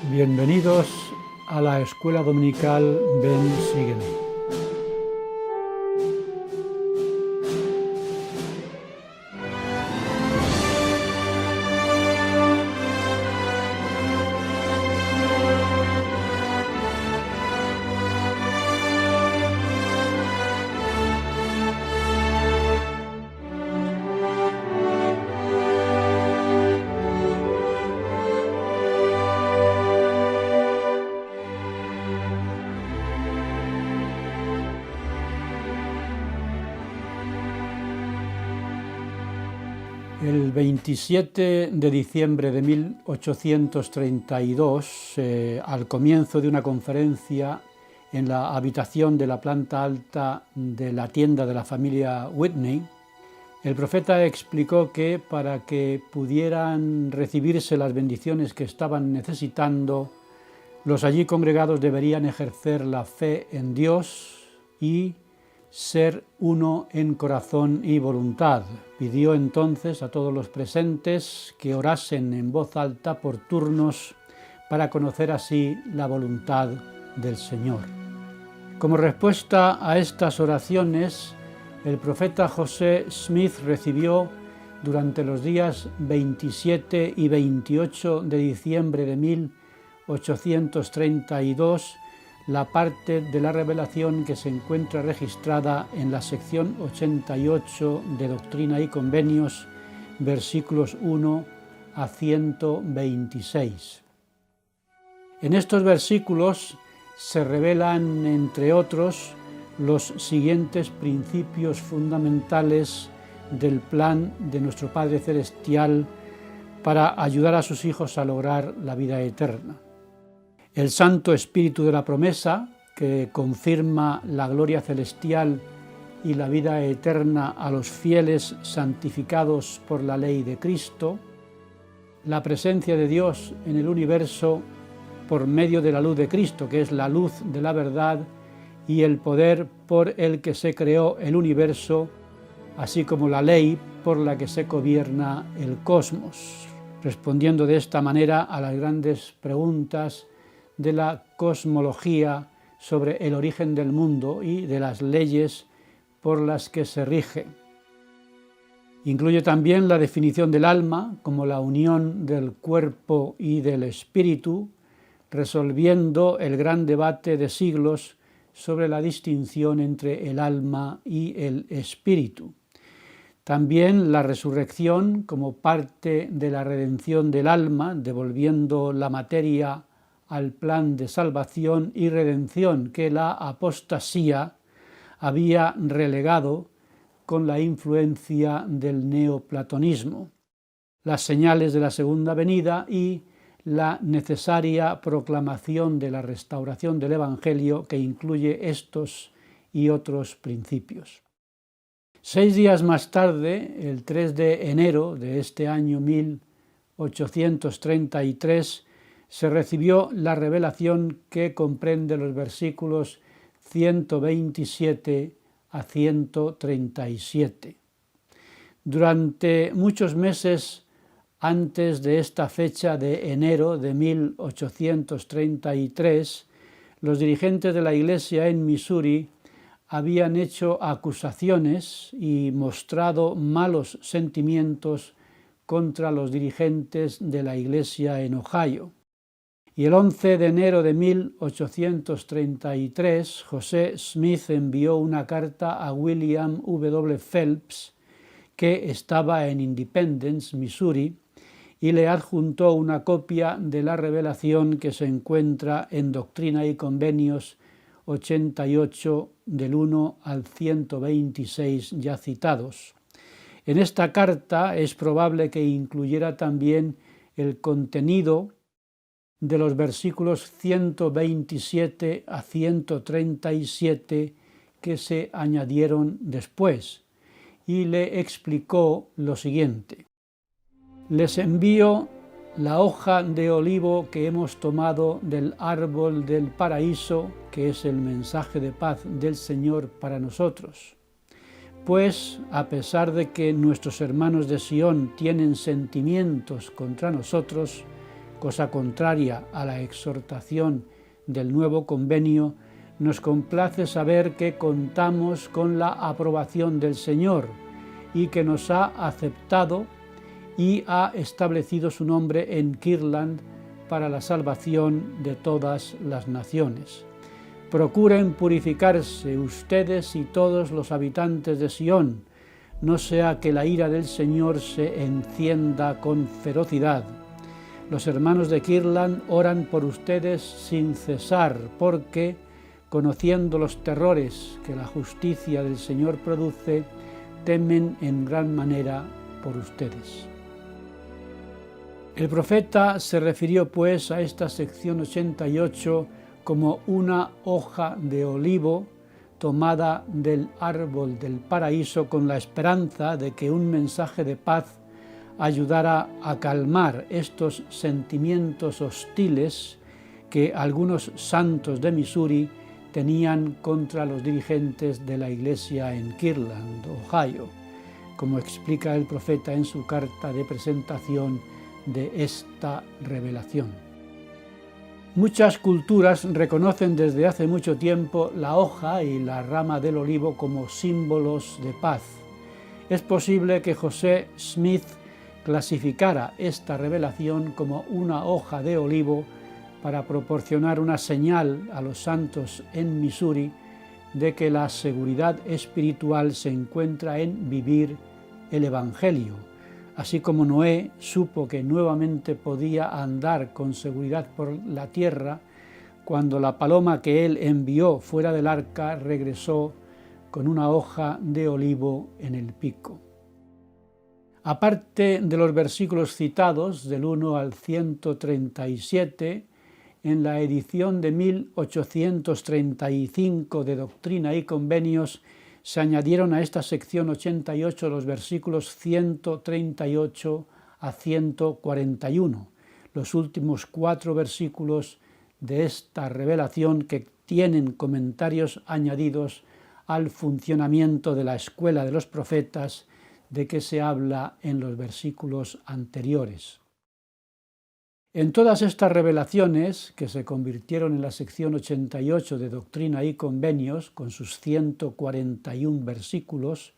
Bienvenidos a la Escuela Dominical Ven, Sígueme. El 27 de diciembre de 1832, al comienzo de una conferencia en la habitación de la planta alta de la tienda de la familia Whitney, el profeta explicó que para que pudieran recibirse las bendiciones que estaban necesitando, los allí congregados deberían ejercer la fe en Dios y ser uno en corazón y voluntad. Pidió entonces a todos los presentes que orasen en voz alta por turnos para conocer así la voluntad del Señor. Como respuesta a estas oraciones, el profeta José Smith recibió durante los días 27 y 28 de diciembre de 1832 la parte de la revelación que se encuentra registrada en la sección 88 de Doctrina y Convenios, versículos 1 a 126. En estos versículos se revelan, entre otros, los siguientes principios fundamentales del plan de nuestro Padre Celestial para ayudar a sus hijos a lograr la vida eterna. El Santo Espíritu de la promesa, que confirma la gloria celestial y la vida eterna a los fieles santificados por la ley de Cristo. La presencia de Dios en el universo por medio de la luz de Cristo, que es la luz de la verdad, y el poder por el que se creó el universo, así como la ley por la que se gobierna el cosmos, respondiendo de esta manera a las grandes preguntas de la cosmología sobre el origen del mundo y de las leyes por las que se rige. Incluye también la definición del alma como la unión del cuerpo y del espíritu, resolviendo el gran debate de siglos sobre la distinción entre el alma y el espíritu. También la resurrección como parte de la redención del alma, devolviendo la materia al plan de salvación y redención que la apostasía había relegado con la influencia del neoplatonismo, las señales de la segunda venida y la necesaria proclamación de la restauración del Evangelio que incluye estos y otros principios. 6 días más tarde, el 3 de enero de este año 1833, se recibió la revelación que comprende los versículos 127 a 137. Durante muchos meses antes de esta fecha de enero de 1833, los dirigentes de la Iglesia en Missouri habían hecho acusaciones y mostrado malos sentimientos contra los dirigentes de la Iglesia en Ohio. Y el 11 de enero de 1833, José Smith envió una carta a William W. Phelps, que estaba en Independence, Missouri, y le adjuntó una copia de la revelación que se encuentra en Doctrina y Convenios 88, del 1 al 126 ya citados. En esta carta es probable que incluyera también el contenido de los versículos 127 a 137 que se añadieron después, y le explicó lo siguiente: les envío la hoja de olivo que hemos tomado del árbol del paraíso, que es el mensaje de paz del Señor para nosotros. Pues, a pesar de que nuestros hermanos de Sión tienen sentimientos contra nosotros, cosa contraria a la exhortación del nuevo convenio, nos complace saber que contamos con la aprobación del Señor y que nos ha aceptado y ha establecido su nombre en Kirtland para la salvación de todas las naciones. Procuren purificarse ustedes y todos los habitantes de Sion, no sea que la ira del Señor se encienda con ferocidad. Los hermanos de Kirtland oran por ustedes sin cesar, porque, conociendo los terrores que la justicia del Señor produce, temen en gran manera por ustedes. El profeta se refirió pues a esta sección 88 como una hoja de olivo tomada del árbol del paraíso con la esperanza de que un mensaje de paz ayudara a calmar estos sentimientos hostiles que algunos santos de Missouri tenían contra los dirigentes de la iglesia en Kirtland, Ohio, como explica el profeta en su carta de presentación de esta revelación. Muchas culturas reconocen desde hace mucho tiempo la hoja y la rama del olivo como símbolos de paz. Es posible que José Smith clasificara esta revelación como una hoja de olivo para proporcionar una señal a los santos en Missouri de que la seguridad espiritual se encuentra en vivir el Evangelio, así como Noé supo que nuevamente podía andar con seguridad por la tierra cuando la paloma que él envió fuera del arca regresó con una hoja de olivo en el pico. Aparte de los versículos citados del 1 al 137, en la edición de 1835 de Doctrina y Convenios se añadieron a esta sección 88 los versículos 138 a 141, los últimos 4 versículos de esta revelación que tienen comentarios añadidos al funcionamiento de la escuela de los profetas de que se habla en los versículos anteriores. En todas estas revelaciones, que se convirtieron en la sección 88 de Doctrina y Convenios, con sus 141 versículos,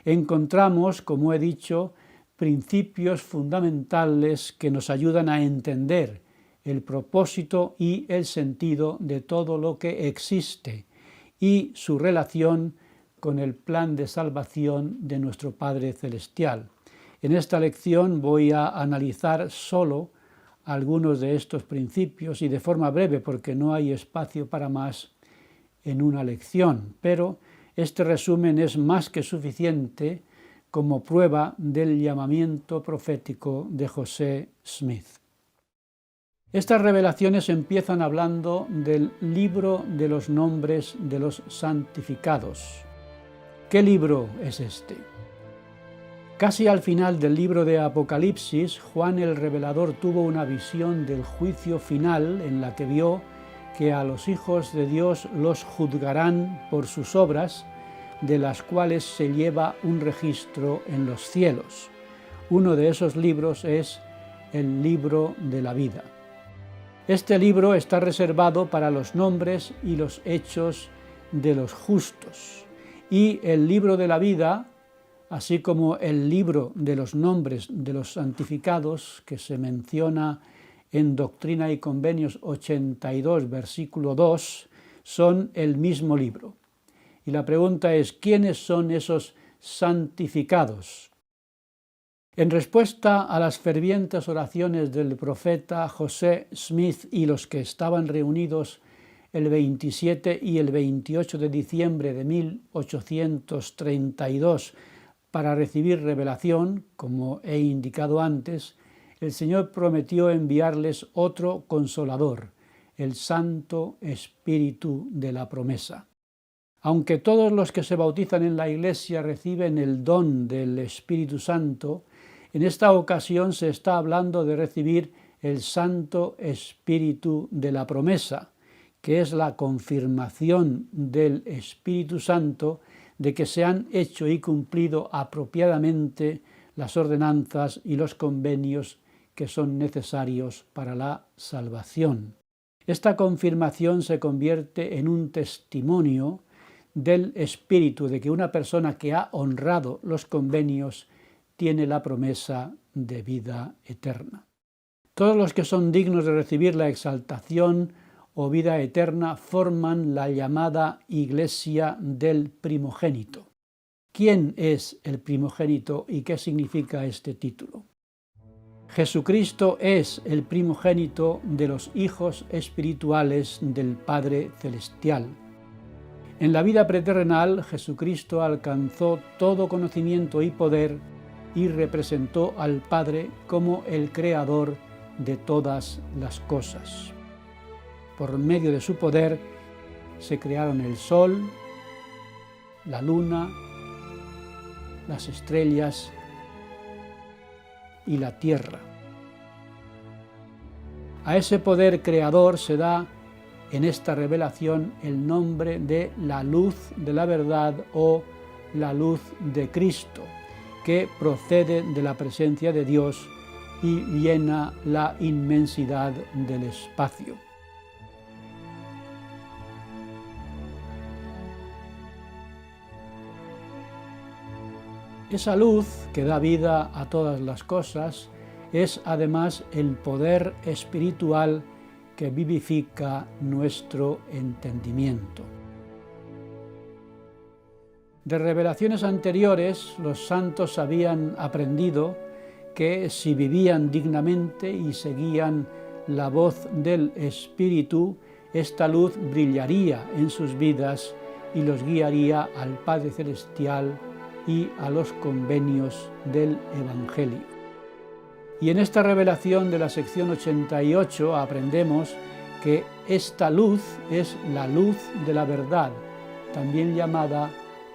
encontramos, como he dicho, principios fundamentales que nos ayudan a entender el propósito y el sentido de todo lo que existe y su relación con el plan de salvación de nuestro Padre Celestial. En esta lección voy a analizar solo algunos de estos principios y de forma breve porque no hay espacio para más en una lección, pero este resumen es más que suficiente como prueba del llamamiento profético de José Smith. Estas revelaciones empiezan hablando del libro de los nombres de los santificados. ¿Qué libro es este? Casi al final del libro de Apocalipsis, Juan el Revelador tuvo una visión del juicio final en la que vio que a los hijos de Dios los juzgarán por sus obras, de las cuales se lleva un registro en los cielos. Uno de esos libros es el libro de la vida. Este libro está reservado para los nombres y los hechos de los justos, y el libro de la vida, así como el libro de los nombres de los santificados, que se menciona en Doctrina y Convenios 82, versículo 2, son el mismo libro. Y la pregunta es, ¿quiénes son esos santificados? En respuesta a las fervientes oraciones del profeta José Smith y los que estaban reunidos el 27 y el 28 de diciembre de 1832, para recibir revelación, como he indicado antes, el Señor prometió enviarles otro Consolador, el Santo Espíritu de la promesa. Aunque todos los que se bautizan en la Iglesia reciben el don del Espíritu Santo, en esta ocasión se está hablando de recibir el Santo Espíritu de la promesa, que es la confirmación del Espíritu Santo de que se han hecho y cumplido apropiadamente las ordenanzas y los convenios que son necesarios para la salvación. Esta confirmación se convierte en un testimonio del Espíritu de que una persona que ha honrado los convenios tiene la promesa de vida eterna. Todos los que son dignos de recibir la exaltación o vida eterna forman la llamada Iglesia del primogénito. ¿Quién es el primogénito y qué significa este título? Jesucristo es el primogénito de los hijos espirituales del Padre Celestial. En la vida preterrenal, Jesucristo alcanzó todo conocimiento y poder y representó al Padre como el Creador de todas las cosas. Por medio de su poder se crearon el sol, la luna, las estrellas y la tierra. A ese poder creador se da en esta revelación el nombre de la luz de la verdad o la luz de Cristo, que procede de la presencia de Dios y llena la inmensidad del espacio. Esa luz que da vida a todas las cosas es además el poder espiritual que vivifica nuestro entendimiento. De revelaciones anteriores, los santos habían aprendido que si vivían dignamente y seguían la voz del Espíritu, esta luz brillaría en sus vidas y los guiaría al Padre Celestial y a los convenios del Evangelio. Y en esta revelación de la sección 88 aprendemos que esta luz es la luz de la verdad, también llamada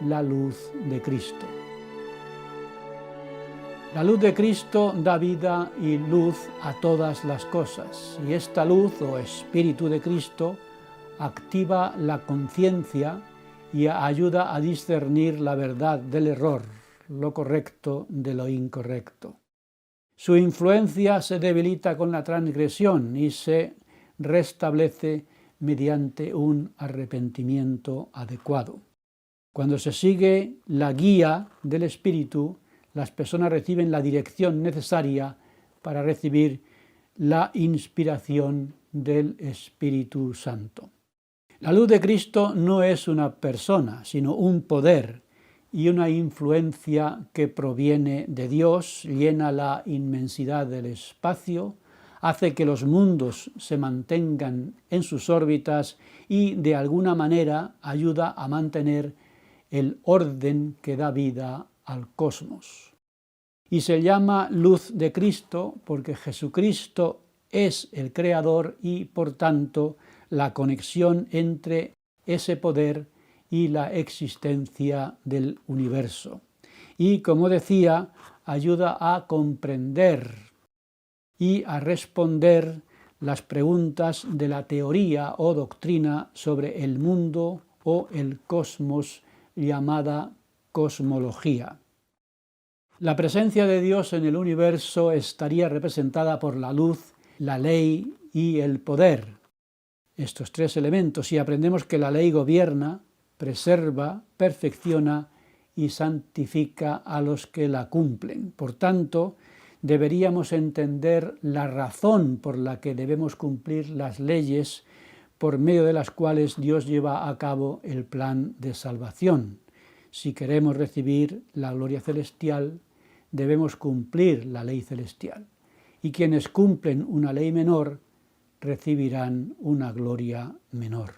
la luz de Cristo. La luz de Cristo da vida y luz a todas las cosas, y esta luz o Espíritu de Cristo activa la conciencia y ayuda a discernir la verdad del error, lo correcto de lo incorrecto. Su influencia se debilita con la transgresión y se restablece mediante un arrepentimiento adecuado. Cuando se sigue la guía del Espíritu, las personas reciben la dirección necesaria para recibir la inspiración del Espíritu Santo. La luz de Cristo no es una persona, sino un poder y una influencia que proviene de Dios, llena la inmensidad del espacio, hace que los mundos se mantengan en sus órbitas y de alguna manera ayuda a mantener el orden que da vida al cosmos. Y se llama luz de Cristo porque Jesucristo es el Creador y, por tanto, la conexión entre ese poder y la existencia del universo. Y, como decía, ayuda a comprender y a responder las preguntas de la teoría o doctrina sobre el mundo o el cosmos, llamada cosmología. La presencia de Dios en el universo estaría representada por la luz, la ley y el poder. Estos tres elementos, y aprendemos que la ley gobierna, preserva, perfecciona y santifica a los que la cumplen. Por tanto, deberíamos entender la razón por la que debemos cumplir las leyes por medio de las cuales Dios lleva a cabo el plan de salvación. Si queremos recibir la gloria celestial, debemos cumplir la ley celestial. Y quienes cumplen una ley menor recibirán una gloria menor.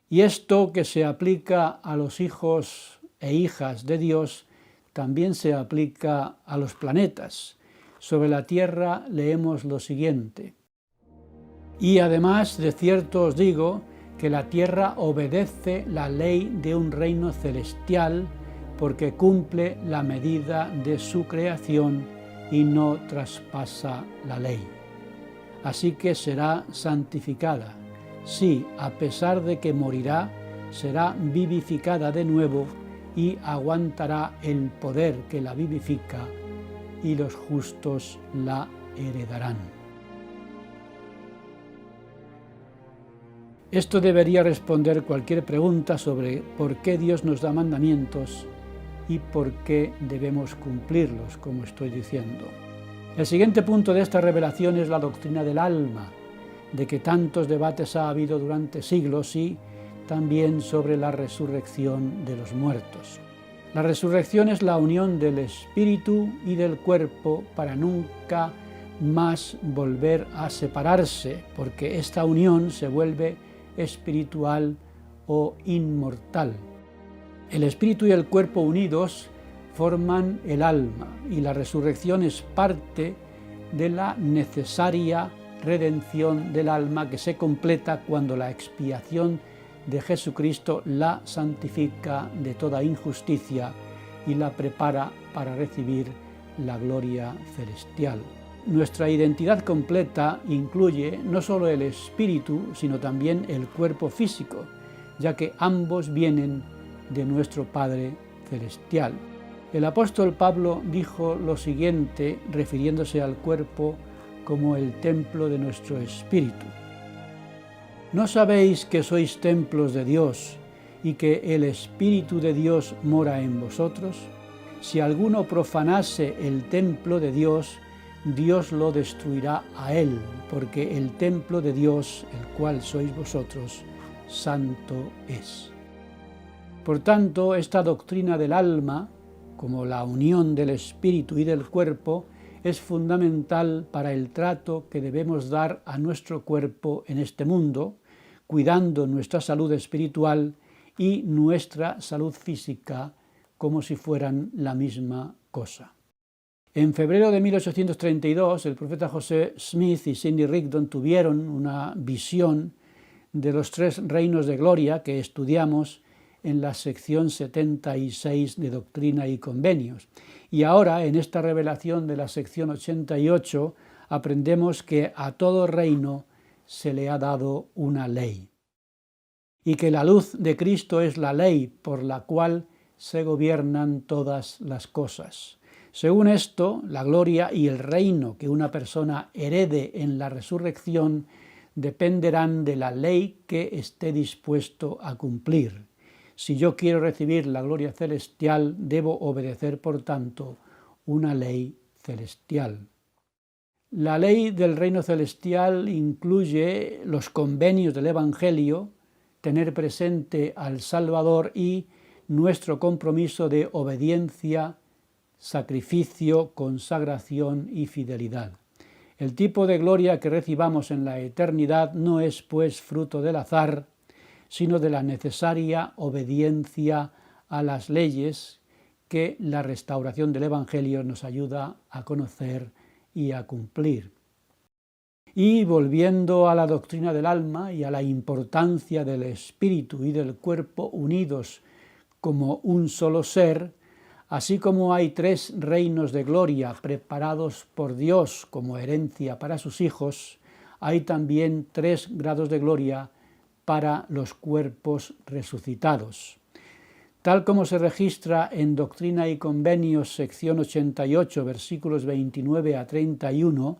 Y esto que se aplica a los hijos e hijas de Dios, también se aplica a los planetas. Sobre la Tierra leemos lo siguiente: y además de cierto os digo que la Tierra obedece la ley de un reino celestial porque cumple la medida de su creación y no traspasa la ley. Así que será santificada. Sí, a pesar de que morirá, será vivificada de nuevo y aguantará el poder que la vivifica y los justos la heredarán. Esto debería responder cualquier pregunta sobre por qué Dios nos da mandamientos y por qué debemos cumplirlos, como estoy diciendo. El siguiente punto de esta revelación es la doctrina del alma, de que tantos debates ha habido durante siglos, y también sobre la resurrección de los muertos. La resurrección es la unión del espíritu y del cuerpo para nunca más volver a separarse, porque esta unión se vuelve espiritual o inmortal. El espíritu y el cuerpo unidos forman el alma, y la resurrección es parte de la necesaria redención del alma que se completa cuando la expiación de Jesucristo la santifica de toda injusticia y la prepara para recibir la gloria celestial. Nuestra identidad completa incluye no solo el espíritu, sino también el cuerpo físico, ya que ambos vienen de nuestro Padre celestial. El apóstol Pablo dijo lo siguiente, refiriéndose al cuerpo como el templo de nuestro espíritu: ¿no sabéis que sois templos de Dios y que el Espíritu de Dios mora en vosotros? Si alguno profanase el templo de Dios, Dios lo destruirá a él, porque el templo de Dios, el cual sois vosotros, santo es. Por tanto, esta doctrina del alma, como la unión del espíritu y del cuerpo, es fundamental para el trato que debemos dar a nuestro cuerpo en este mundo, cuidando nuestra salud espiritual y nuestra salud física como si fueran la misma cosa. En febrero de 1832, el profeta José Smith y Sidney Rigdon tuvieron una visión de los 3 reinos de gloria que estudiamos en la sección 76 de Doctrina y Convenios. Y ahora, en esta revelación de la sección 88, aprendemos que a todo reino se le ha dado una ley, y que la luz de Cristo es la ley por la cual se gobiernan todas las cosas. Según esto, la gloria y el reino que una persona herede en la resurrección dependerán de la ley que esté dispuesto a cumplir. Si yo quiero recibir la gloria celestial, debo obedecer, por tanto, una ley celestial. La ley del reino celestial incluye los convenios del Evangelio, tener presente al Salvador y nuestro compromiso de obediencia, sacrificio, consagración y fidelidad. El tipo de gloria que recibamos en la eternidad no es, pues, fruto del azar, sino de la necesaria obediencia a las leyes que la restauración del Evangelio nos ayuda a conocer y a cumplir. Y volviendo a la doctrina del alma y a la importancia del espíritu y del cuerpo unidos como un solo ser, así como hay 3 reinos de gloria preparados por Dios como herencia para sus hijos, hay también 3 grados de gloria para los cuerpos resucitados. Tal como se registra en Doctrina y Convenios, sección 88, versículos 29 a 31,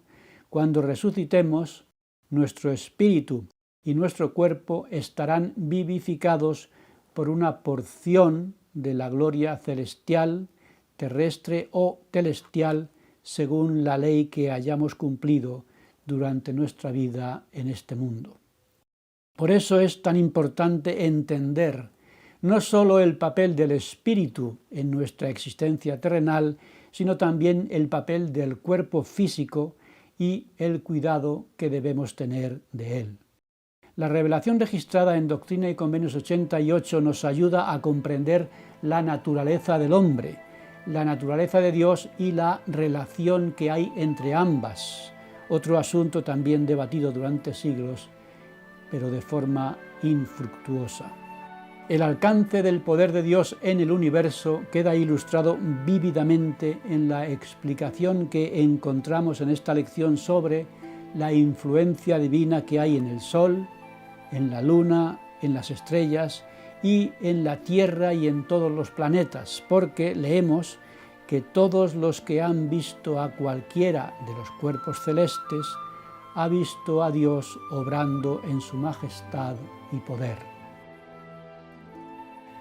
cuando resucitemos, nuestro espíritu y nuestro cuerpo estarán vivificados por una porción de la gloria celestial, terrestre o celestial, según la ley que hayamos cumplido durante nuestra vida en este mundo. Por eso es tan importante entender no solo el papel del espíritu en nuestra existencia terrenal, sino también el papel del cuerpo físico y el cuidado que debemos tener de él. La revelación registrada en Doctrina y Convenios 88 nos ayuda a comprender la naturaleza del hombre, la naturaleza de Dios y la relación que hay entre ambas, otro asunto también debatido durante siglos, pero de forma infructuosa. El alcance del poder de Dios en el universo queda ilustrado vívidamente en la explicación que encontramos en esta lección sobre la influencia divina que hay en el Sol, en la Luna, en las estrellas y en la Tierra y en todos los planetas, porque leemos que todos los que han visto a cualquiera de los cuerpos celestes ha visto a Dios obrando en su majestad y poder.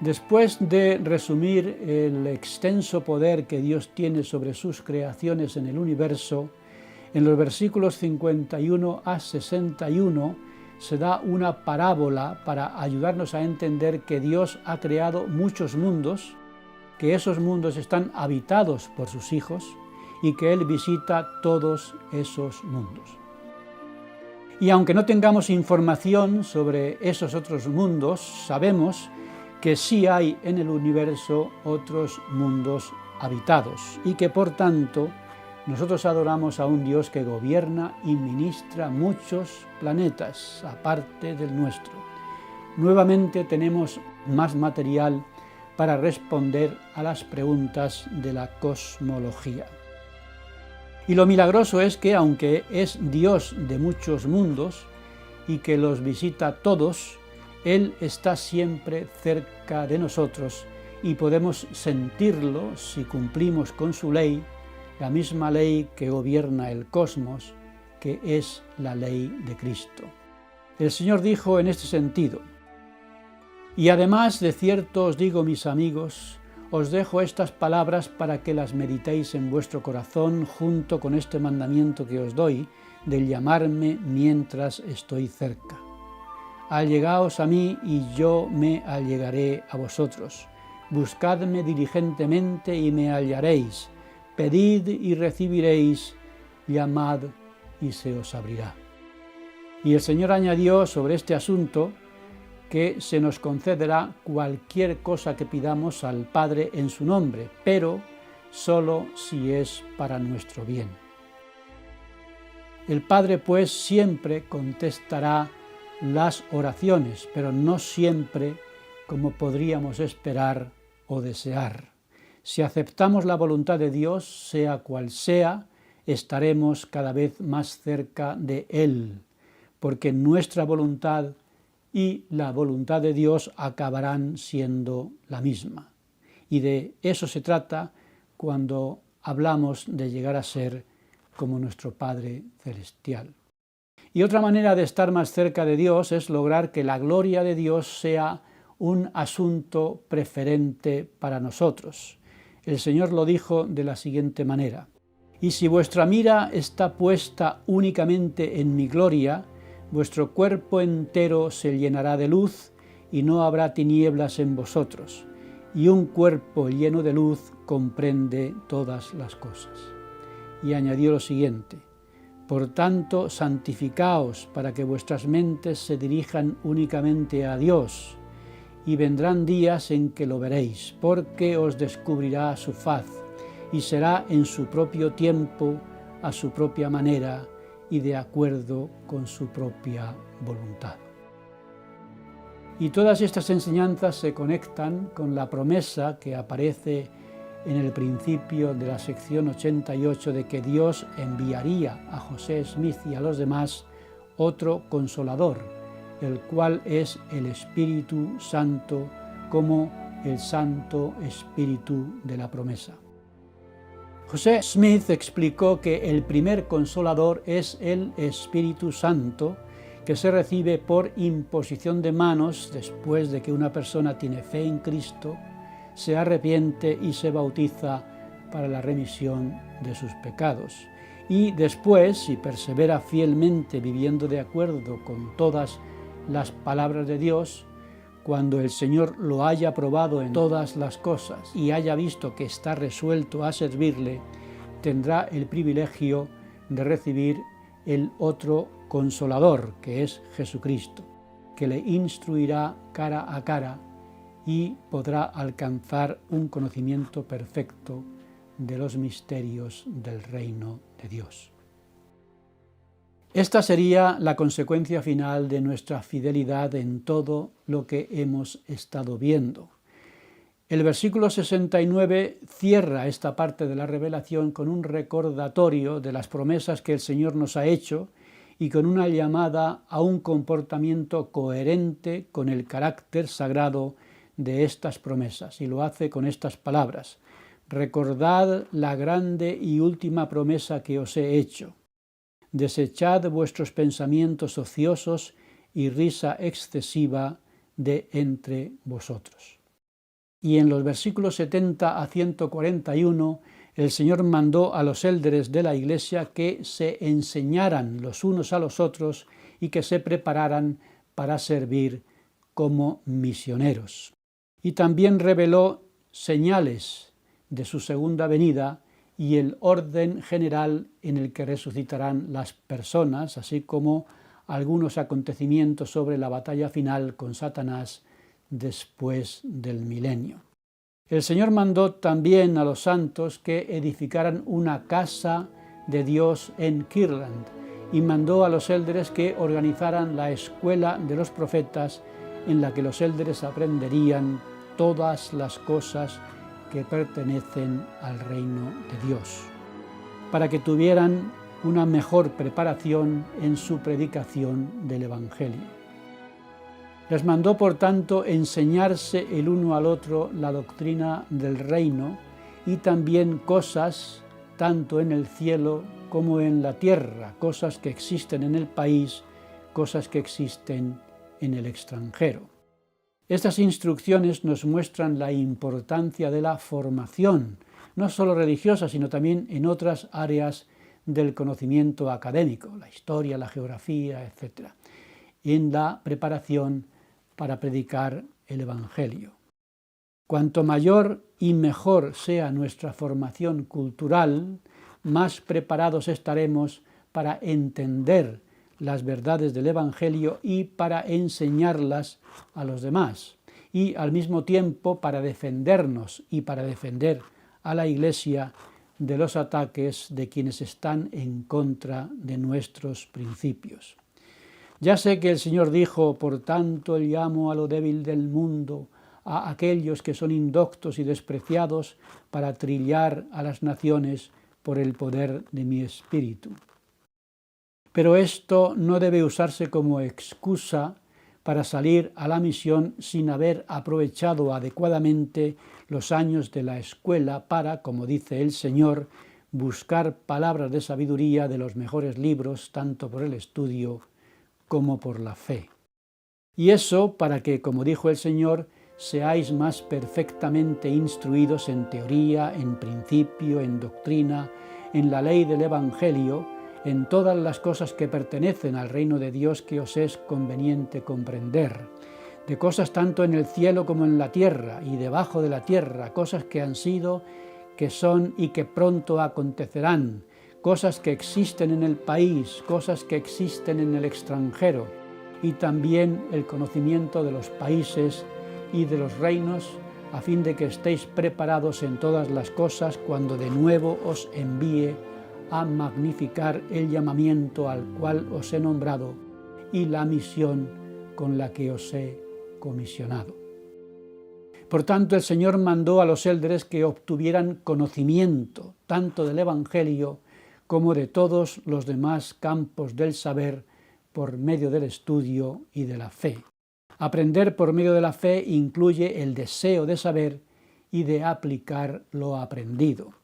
Después de resumir el extenso poder que Dios tiene sobre sus creaciones en el universo, en los versículos 51 a 61 se da una parábola para ayudarnos a entender que Dios ha creado muchos mundos, que esos mundos están habitados por sus hijos y que Él visita todos esos mundos. Y aunque no tengamos información sobre esos otros mundos, sabemos que sí hay en el universo otros mundos habitados y que por tanto nosotros adoramos a un Dios que gobierna y ministra muchos planetas aparte del nuestro. Nuevamente tenemos más material para responder a las preguntas de la cosmología. Y lo milagroso es que, aunque es Dios de muchos mundos y que los visita todos, Él está siempre cerca de nosotros y podemos sentirlo si cumplimos con su ley, la misma ley que gobierna el cosmos, que es la ley de Cristo. El Señor dijo en este sentido: y además de cierto os digo, mis amigos, os dejo estas palabras para que las meditéis en vuestro corazón junto con este mandamiento que os doy, del llamarme mientras estoy cerca. Allegaos a mí y yo me allegaré a vosotros. Buscadme diligentemente y me hallaréis. Pedid y recibiréis, llamad y se os abrirá. Y el Señor añadió sobre este asunto que se nos concederá cualquier cosa que pidamos al Padre en su nombre, pero solo si es para nuestro bien. El Padre, pues, siempre contestará las oraciones, pero no siempre como podríamos esperar o desear. Si aceptamos la voluntad de Dios, sea cual sea, estaremos cada vez más cerca de Él, porque nuestra voluntad y la voluntad de Dios acabarán siendo la misma. Y de eso se trata cuando hablamos de llegar a ser como nuestro Padre Celestial. Y otra manera de estar más cerca de Dios es lograr que la gloria de Dios sea un asunto preferente para nosotros. El Señor lo dijo de la siguiente manera: y si vuestra mira está puesta únicamente en mi gloria, vuestro cuerpo entero se llenará de luz y no habrá tinieblas en vosotros, y un cuerpo lleno de luz comprende todas las cosas. Y añadió lo siguiente: por tanto, santificaos para que vuestras mentes se dirijan únicamente a Dios, y vendrán días en que lo veréis, porque os descubrirá su faz, y será en su propio tiempo, a su propia manera, y de acuerdo con su propia voluntad. Y todas estas enseñanzas se conectan con la promesa que aparece en el principio de la sección 88 de que Dios enviaría a José Smith y a los demás otro consolador, el cual es el Espíritu Santo, como el Santo Espíritu de la promesa. José Smith explicó que el primer consolador es el Espíritu Santo, que se recibe por imposición de manos después de que una persona tiene fe en Cristo, se arrepiente y se bautiza para la remisión de sus pecados. Y después, si persevera fielmente viviendo de acuerdo con todas las palabras de Dios, cuando el Señor lo haya probado en todas las cosas y haya visto que está resuelto a servirle, tendrá el privilegio de recibir el otro consolador, que es Jesucristo, que le instruirá cara a cara y podrá alcanzar un conocimiento perfecto de los misterios del reino de Dios. Esta sería la consecuencia final de nuestra fidelidad en todo lo que hemos estado viendo. El versículo 69 cierra esta parte de la revelación con un recordatorio de las promesas que el Señor nos ha hecho y con una llamada a un comportamiento coherente con el carácter sagrado de estas promesas, y lo hace con estas palabras: recordad la grande y última promesa que os he hecho. Desechad vuestros pensamientos ociosos y risa excesiva de entre vosotros. Y en los versículos 70 a 141, el Señor mandó a los élderes de la Iglesia que se enseñaran los unos a los otros y que se prepararan para servir como misioneros. Y también reveló señales de su segunda venida y el orden general en el que resucitarán las personas, así como algunos acontecimientos sobre la batalla final con Satanás después del milenio. El Señor mandó también a los santos que edificaran una casa de Dios en Kirtland y mandó a los élderes que organizaran la escuela de los profetas en la que los élderes aprenderían todas las cosas que pertenecen al reino de Dios, para que tuvieran una mejor preparación en su predicación del Evangelio. Les mandó, por tanto, enseñarse el uno al otro la doctrina del reino y también cosas tanto en el cielo como en la tierra, cosas que existen en el país, cosas que existen en el extranjero. Estas instrucciones nos muestran la importancia de la formación, no solo religiosa, sino también en otras áreas del conocimiento académico, la historia, la geografía, etc., en la preparación para predicar el Evangelio. Cuanto mayor y mejor sea nuestra formación cultural, más preparados estaremos para entender las verdades del Evangelio y para enseñarlas a los demás, y al mismo tiempo para defendernos y para defender a la Iglesia de los ataques de quienes están en contra de nuestros principios. Ya sé que el Señor dijo: por tanto llamo a lo débil del mundo, a aquellos que son indoctos y despreciados, para trillar a las naciones por el poder de mi Espíritu. Pero esto no debe usarse como excusa para salir a la misión sin haber aprovechado adecuadamente los años de la escuela para, como dice el Señor, buscar palabras de sabiduría de los mejores libros, tanto por el estudio como por la fe. Y eso para que, como dijo el Señor, seáis más perfectamente instruidos en teoría, en principio, en doctrina, en la ley del Evangelio, en todas las cosas que pertenecen al reino de Dios que os es conveniente comprender, de cosas tanto en el cielo como en la tierra y debajo de la tierra, cosas que han sido, que son y que pronto acontecerán, cosas que existen en el país, cosas que existen en el extranjero, y también el conocimiento de los países y de los reinos, a fin de que estéis preparados en todas las cosas cuando de nuevo os envíe a magnificar el llamamiento al cual os he nombrado y la misión con la que os he comisionado. Por tanto, el Señor mandó a los élderes que obtuvieran conocimiento tanto del Evangelio como de todos los demás campos del saber por medio del estudio y de la fe. Aprender por medio de la fe incluye el deseo de saber y de aplicar lo aprendido.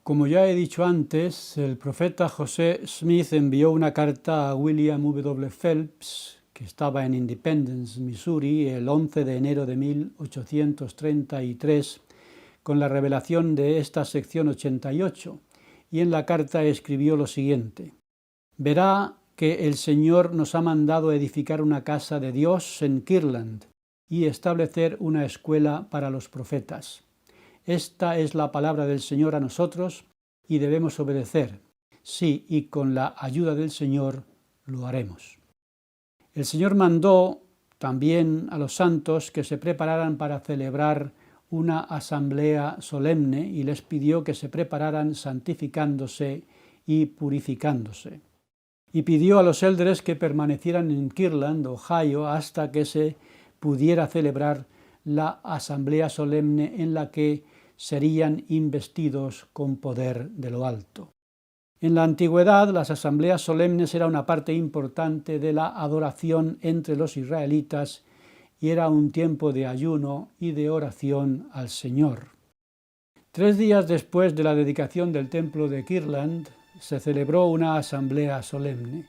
Como ya he dicho antes, el profeta José Smith envió una carta a William W. Phelps, que estaba en Independence, Missouri, el 11 de enero de 1833, con la revelación de esta sección 88, y en la carta escribió lo siguiente: verá que el Señor nos ha mandado edificar una casa de Dios en Kirtland y establecer una escuela para los profetas. Esta es la palabra del Señor a nosotros y debemos obedecer. Sí, y con la ayuda del Señor lo haremos. El Señor mandó también a los santos que se prepararan para celebrar una asamblea solemne y les pidió que se prepararan santificándose y purificándose. Y pidió a los élderes que permanecieran en Kirtland, Ohio, hasta que se pudiera celebrar la asamblea solemne en la que serían investidos con poder de lo alto. En la antigüedad, las asambleas solemnes eran una parte importante de la adoración entre los israelitas y era un tiempo de ayuno y de oración al Señor. 3 días después de la dedicación del templo de Kirtland, se celebró una asamblea solemne.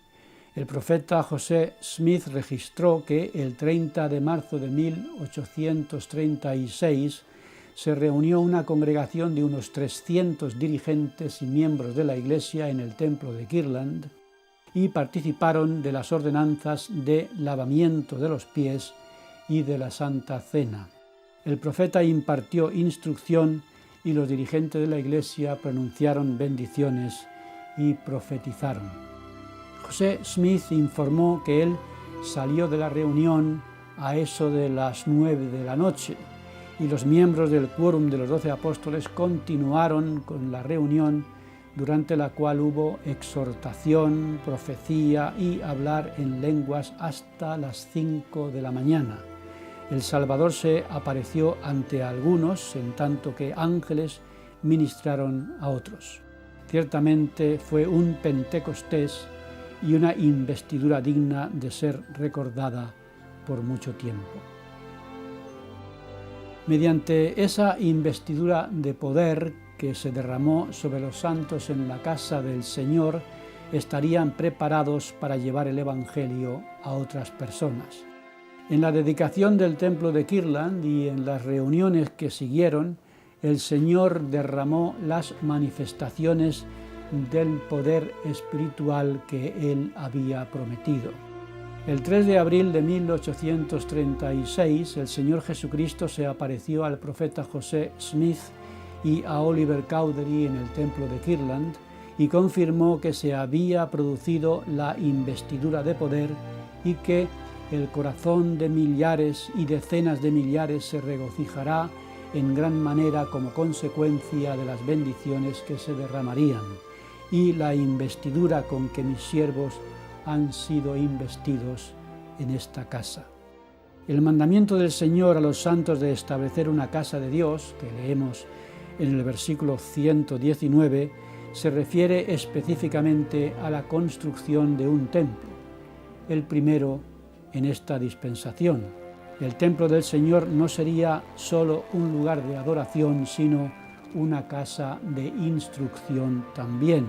El profeta José Smith registró que el 30 de marzo de 1836 se reunió una congregación de unos 300 dirigentes y miembros de la Iglesia en el templo de Kirtland y participaron de las ordenanzas de lavamiento de los pies y de la Santa Cena. El profeta impartió instrucción y los dirigentes de la Iglesia pronunciaron bendiciones y profetizaron. José Smith informó que él salió de la reunión a eso de las 9 de la noche y los miembros del quórum de los 12 apóstoles continuaron con la reunión, durante la cual hubo exhortación, profecía y hablar en lenguas hasta las 5 de la mañana. El Salvador se apareció ante algunos, en tanto que ángeles ministraron a otros. Ciertamente fue un Pentecostés y una investidura digna de ser recordada por mucho tiempo. Mediante esa investidura de poder que se derramó sobre los santos en la casa del Señor, estarían preparados para llevar el Evangelio a otras personas. En la dedicación del templo de Kirtland y en las reuniones que siguieron, el Señor derramó las manifestaciones del poder espiritual que Él había prometido. El 3 de abril de 1836, el Señor Jesucristo se apareció al profeta José Smith y a Oliver Cowdery en el templo de Kirtland y confirmó que se había producido la investidura de poder y que el corazón de millares y decenas de millares se regocijará en gran manera como consecuencia de las bendiciones que se derramarían y la investidura con que mis siervos han sido investidos en esta casa. El mandamiento del Señor a los santos de establecer una casa de Dios, que leemos en el versículo 119, se refiere específicamente a la construcción de un templo, el primero en esta dispensación. El templo del Señor no sería solo un lugar de adoración, sino una casa de instrucción también,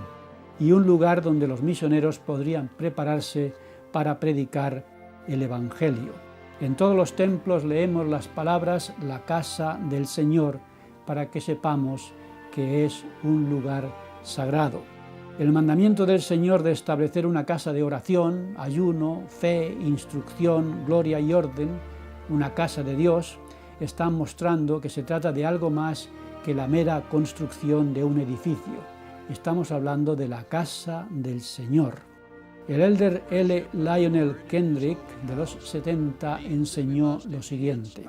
y un lugar donde los misioneros podrían prepararse para predicar el Evangelio. En todos los templos leemos las palabras «la casa del Señor», para que sepamos que es un lugar sagrado. El mandamiento del Señor de establecer una casa de oración, ayuno, fe, instrucción, gloria y orden, una casa de Dios, están mostrando que se trata de algo más que la mera construcción de un edificio. Estamos hablando de la casa del Señor. El elder L. Lionel Kendrick, de los 70, enseñó lo siguiente: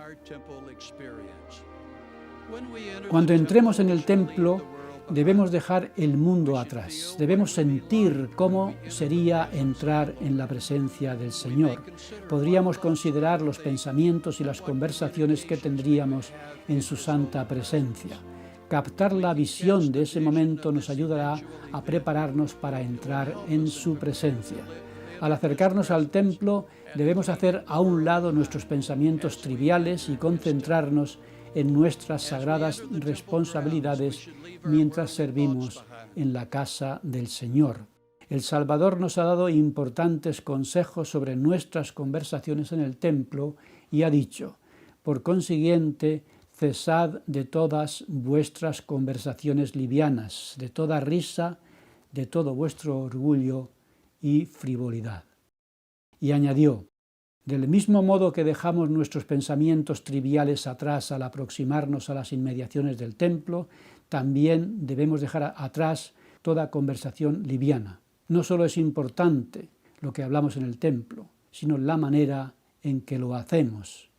cuando entremos en el templo, debemos dejar el mundo atrás. Debemos sentir cómo sería entrar en la presencia del Señor. Podríamos considerar los pensamientos y las conversaciones que tendríamos en su santa presencia. Captar la visión de ese momento nos ayudará a prepararnos para entrar en su presencia. Al acercarnos al templo, debemos hacer a un lado nuestros pensamientos triviales y concentrarnos en nuestras sagradas responsabilidades mientras servimos en la casa del Señor. El Salvador nos ha dado importantes consejos sobre nuestras conversaciones en el templo y ha dicho: por consiguiente, cesad de todas vuestras conversaciones livianas, de toda risa, de todo vuestro orgullo y frivolidad. Y añadió: del mismo modo que dejamos nuestros pensamientos triviales atrás al aproximarnos a las inmediaciones del templo, también debemos dejar atrás toda conversación liviana. No solo es importante lo que hablamos en el templo, sino la manera en que lo hacemos.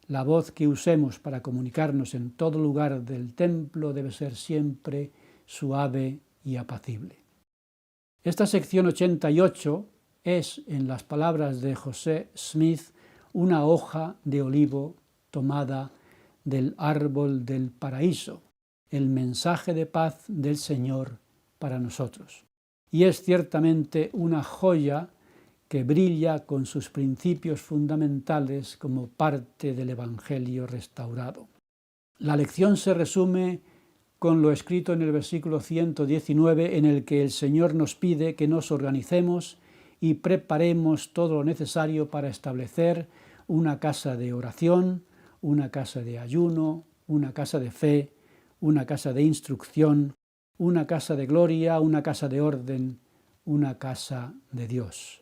La voz que usemos para comunicarnos en todo lugar del templo debe ser siempre suave y apacible. Esta sección 88 es, en las palabras de José Smith, una hoja de olivo tomada del árbol del paraíso, el mensaje de paz del Señor para nosotros. Y es ciertamente una joya que brilla con sus principios fundamentales como parte del Evangelio restaurado. La lección se resume con lo escrito en el versículo 119, en el que el Señor nos pide que nos organicemos y preparemos todo lo necesario para establecer una casa de oración, una casa de ayuno, una casa de fe, una casa de instrucción, una casa de gloria, una casa de orden, una casa de Dios.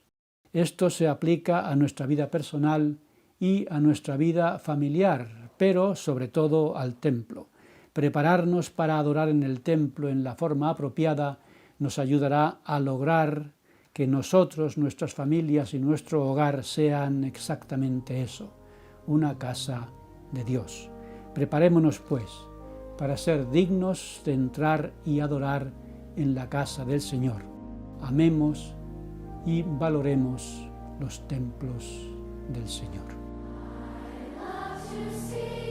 Esto se aplica a nuestra vida personal y a nuestra vida familiar, pero sobre todo al templo. Prepararnos para adorar en el templo en la forma apropiada nos ayudará a lograr que nosotros, nuestras familias y nuestro hogar sean exactamente eso, una casa de Dios. Preparémonos, pues, para ser dignos de entrar y adorar en la casa del Señor. Amemos y valoremos los templos del Señor. I love to see